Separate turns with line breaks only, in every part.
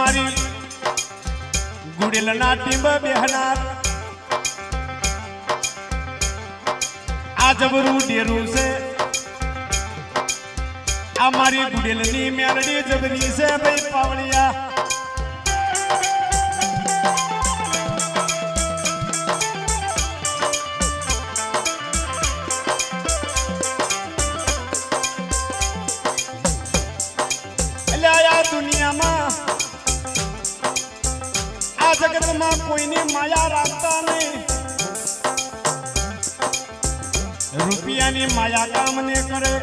मारी गुड़ेलना टीम बेहनार आजबरू डेरू से हमारी गुड़ेलनी मेलडी जबरी से भाई पावलिया दुनिया में आ जगत में कोई नहीं माया राखता नहीं रुपया नी माया काम ने करे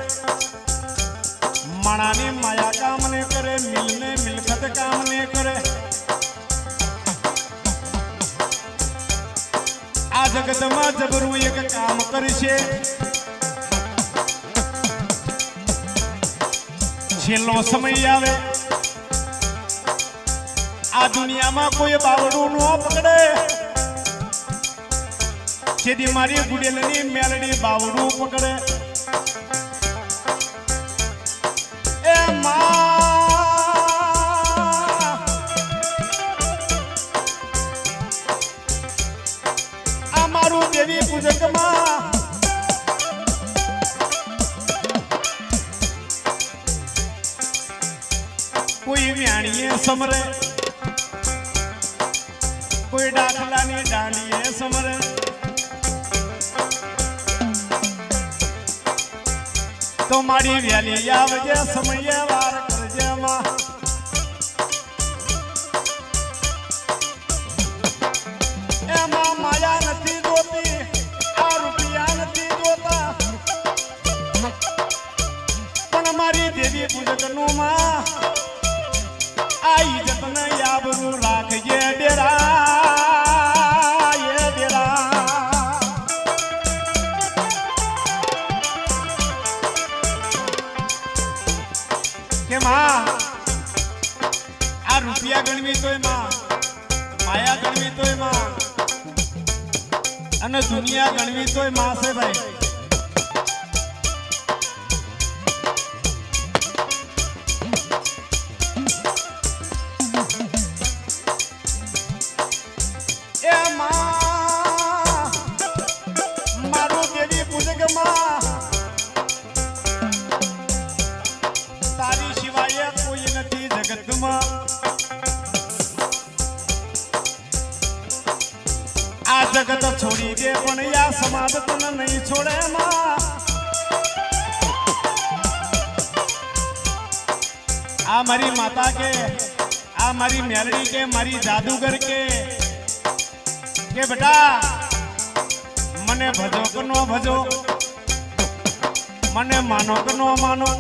मणा ने माया काम ने करे मिलने मिलकत काम ने करे आ जगत में जबरू एक काम करशे छेल्लो समय आवे आ दुनिया में कोई बावड़ू न पकड़े छेदी मारी गुड़ेलनी मेलडी बावड़ू पकड़े ए मां अमारू देवी पूजक मां कोई व्याणीए समरे कोई डाखला नी डांडिए समरे तो मारी व्याली आवजे समय वार करजे मां ए मां माया नथी जोती आ रुपया नथी जोता पण मारी देवी पूजक नु मां आई जतन याबरू राखजे डेरा ये डेरा के मां आ रुपया गणवी तोय मां माया गणवी तोय मां अने दुनिया गणवी तोय मां से भाई आ जगत छोड़ी दे पण या समाज तन नहीं छोड़े मां आ मारी माता के आ मारी मेलडी के मारी जादूगर के बेटा मने भजो के नो भजो मने मानो के नो मानो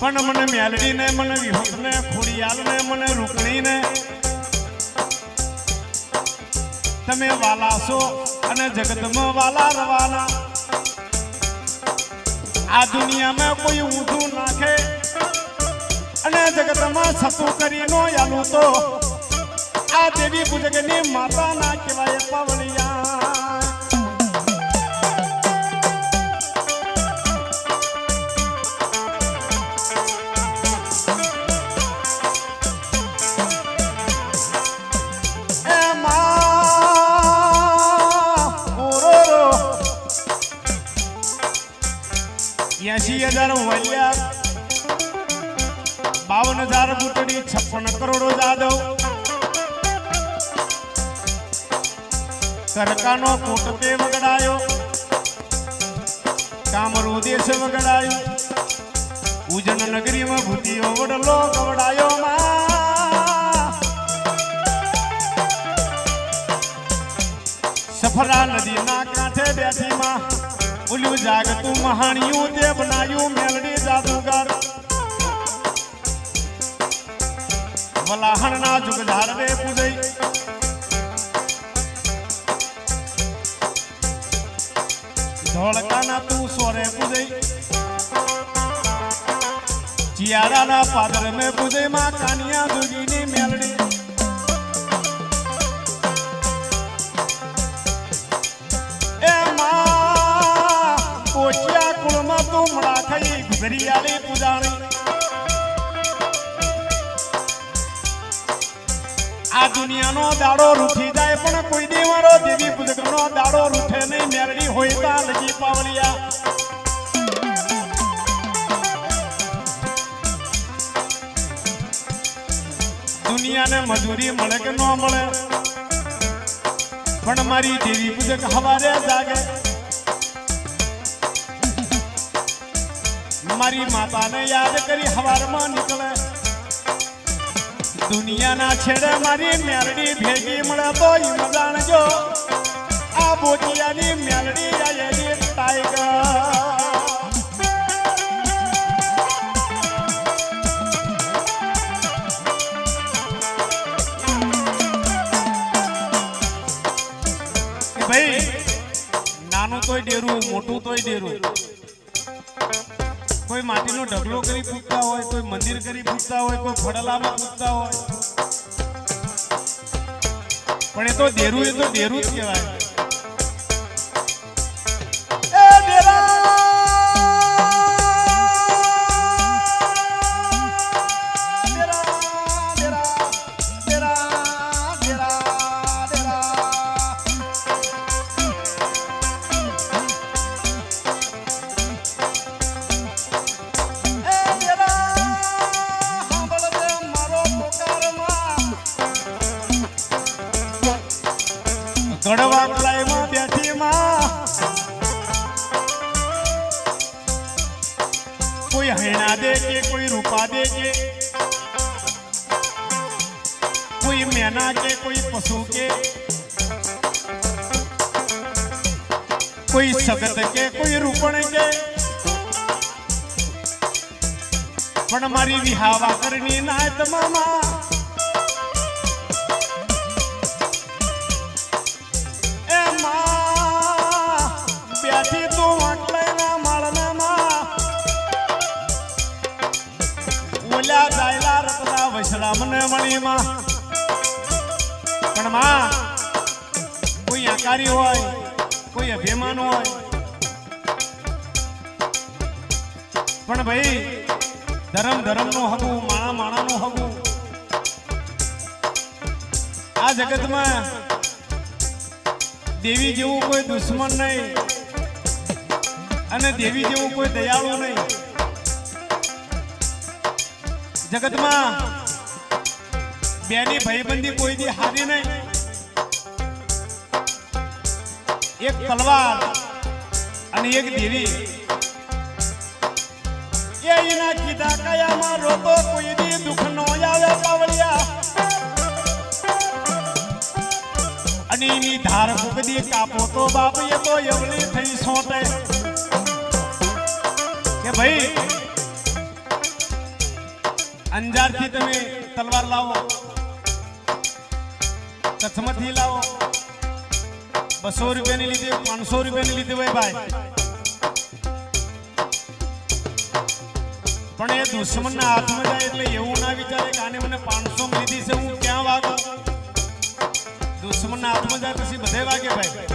पण मने मेलडी ने मने विहत ने खोड़ियाल ने मने रुकणी ने तमे वाला सो अने जगत में वाला रवाना आ दुनिया में कोई ऊंधू नाखे अने जगत में सतु करी नो यालू तो आ देवी पूजकनी माता ना केवाय पावलिया ऐसी 1000 वलिया 52,000 बुटड़ी 56 करोड़ जादव करकानो कोट पे वगड़ायो कामरू देश वगड़ायो उजन नगरी में भूतियो वडलो गवड़ायो मां सफरा नदी ना कांठे बैठी मां उल्लू जागतू महानियों दे बनायू मेलडी जादूगर वलाहन ना जुगधार दे पूजई धोलका ना तू सोरे पूजई चियारा ना पादर में पूजई मां कानिया दुगीनी मेलडी આ દુનિયાનો દાડો રૂઠી જાય પણ કોઈ દી મારો દેવી પૂજકનો દાડો રૂઠે નહીં મેરડી હોય તા લગી પાવલિયા દુનિયાને મજૂરી મળે કે ન મળે પણ મારી દેવી પૂજક હવારે જાગે મારી માતાને યાદ કરી હવારમાં નીકળે દુનિયાના છેડે મારી મેલડી ભેગી મળે તો જાણજો આ બોટિયાની મેલડી આયેલી ટાઈગર ભાઈ નાનું તોય ડેરું મોટું તોય ડેરું કોઈ માટીનો ઢગલો કરી પૂજતા હોય કોઈ મંદિર કરી પૂજતા હોય કોઈ ફળલામાં પૂજતા હોય પણ એ તો ડેરું જ કહેવાય ગડવા કલાઈમાં બેઠી માં કોઈ હૈણા દે કે કોઈ રૂપા દે કે કોઈ મેના કે કોઈ પશુ કે કોઈ સગત કે કોઈ રૂપણ કે પણ મારી વિહાવા કરની નાત મામા બેઠી તું વાટલાના માળનામાં ઓલ્યા જાયલા રતલા વૈસડા મને મણીમાં પણ માં કોઈ આકારી હોય કોઈ અભિમાન હોય પણ ભાઈ ધર્મનું હગું માણાનું હગું આ જગતમાં દેવી જેવું કોઈ દુશ્મન નહીં અને દેવી જેવું કોઈ દયાળુ નહીં જગતમાં બેની ભાઈબંધી કોઈ દી હારી નહીં એક તલવાર અને એક દેવી એના કીધા કયામાં રોતો કોઈ દી દુઃખ નો આવે પાવળિયા અને એની ધાર ફૂકદી કાપો તો બાપ એ તો એવલી થઈ સોટે કે ભાઈ અંજારથી તમે તલવાર લાવો કચ્છમાંથી લાવો 200 રૂપિયાની લીધી 500 રૂપિયાની લીધી હોય ભાઈ પણ એ દુશ્મનના હાથમાં જાય એટલે એવું ના વિચારે કે આને મને 500 માં લીધી છે હું ક્યાં વાગું દુશ્મનના હાથમાં જાય પછી બધે વાગે ભાઈ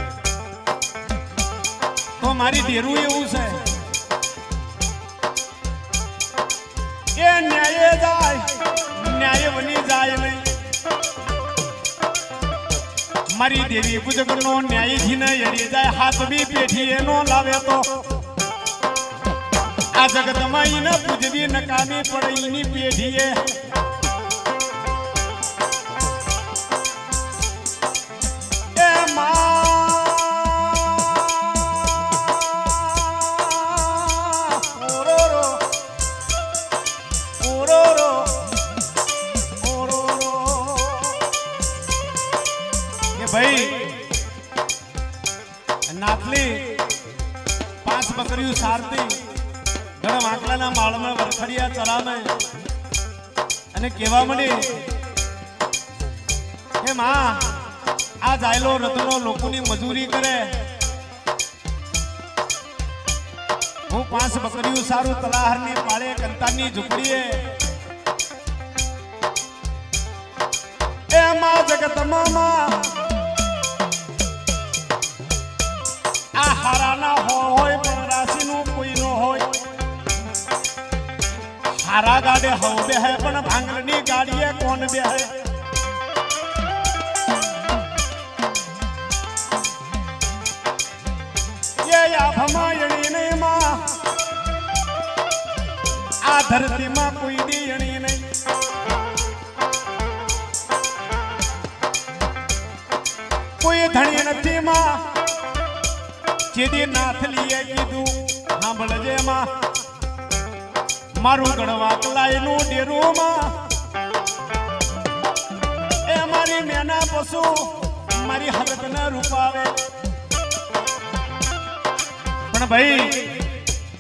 તો મારી ડેરું એવું છે એ ન્યાય જાય ન્યાય બની જાય નહીં મારી દેવી પૂજકનો ન્યાયથી ન એડી જાય હાથ બી પેઠી એનો લાવે તો આ જગતમાં ઈને પૂજવી નકામી પડે એની પેઢીએ ભાઈ નાથલી 5 બકરીઓ સારતી ઘણા વાંકલાના માળમાં વરખડિયા ચરામે અને કહેવા મળી કે માં આ જાયલો રતનો લોકોની મજૂરી કરે હું 5 બકરીઓ સારું તલાહરની પાળે કંતાની ઝૂંપડીએ એ માં જગતમાં માં આ હારાના હોય પણ રાશિનું કોઈ નો હોય હારા ગાડે હવ બેહે પણ ભાંગલની ગાડીએ કોણ બેહે ખમાયણી નહીં માં આ ધરતીમાં કોઈ દીયણી નહીં કોઈ ધણી નથી માં જેદી નાથલીએ કીધું સાંભળજે માં મારું ગણવા કલાયનું ડેરું માં એ મારી મેના પશુ મારી હાલત ન રૂપાવે પણ ભાઈ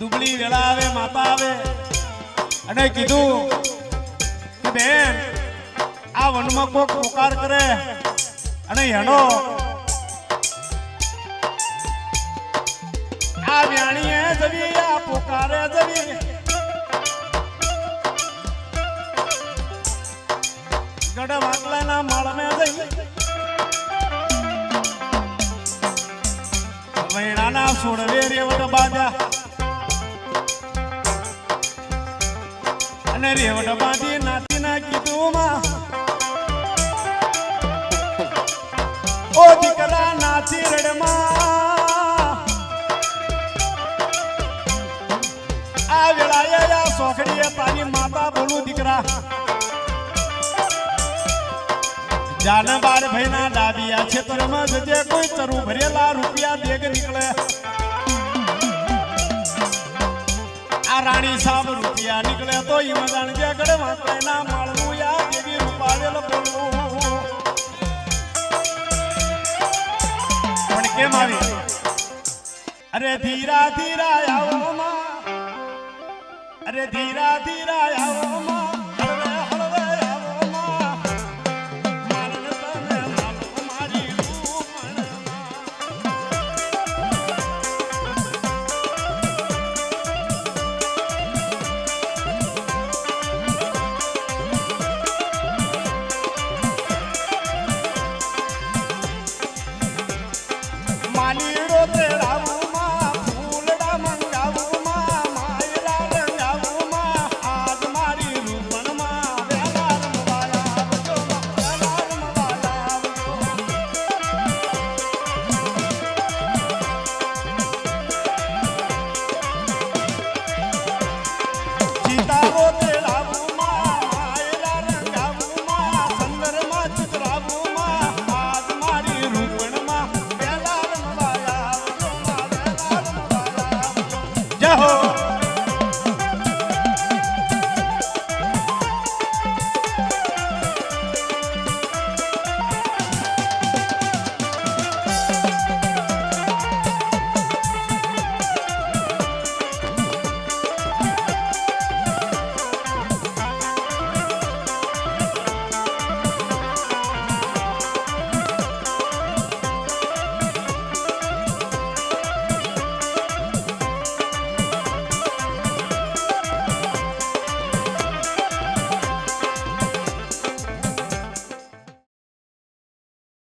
દુબળી વેળા આવે માતા આવે અને કીધું કે બેન આ વનમાં કોક પોકાર કરે અને હેડો આ વ્યાણીએ જવી આ પોકારે જવી ગઢ વાટલાના માળમે જઈ વૈણાના સોડવે રેવટ બાજા અને રેવટ બાંધી નાતીના કીધું માં ઓ દીકરા નાચી રડમાં આ વેળાએ આ સોખડીએ તારી માતા બોલું દીકરા જાન બાર ભાઈના ડાબિયા છેતરમાં જજે કોઈ ચરુ ભરેલા રૂપિયા દેગ નીકળે આ રાણી સાબ રૂપિયા નીકળે તો ઈમ જાણજે ગઢ વાંકડાના માળનું યા દેવી રૂપાવેલ બોલવું પણ કેમ આવી અરે ધીરા ધીરા આવો માં અરે ધીરા ધીરા આવો માં માલીડો તેડાવું માં ફૂલડા મંગાવું માં માયલા રંગાવું માં આજ મારી રૂપણ માં વેલા રમવાયા આવજો વેલા રમવાયા આવજો સીતારો તેડાવું માં માયલા રંગાવું માં સંદરમાં ચિતરાવું માં આજ મારી રૂપણ માં જય હો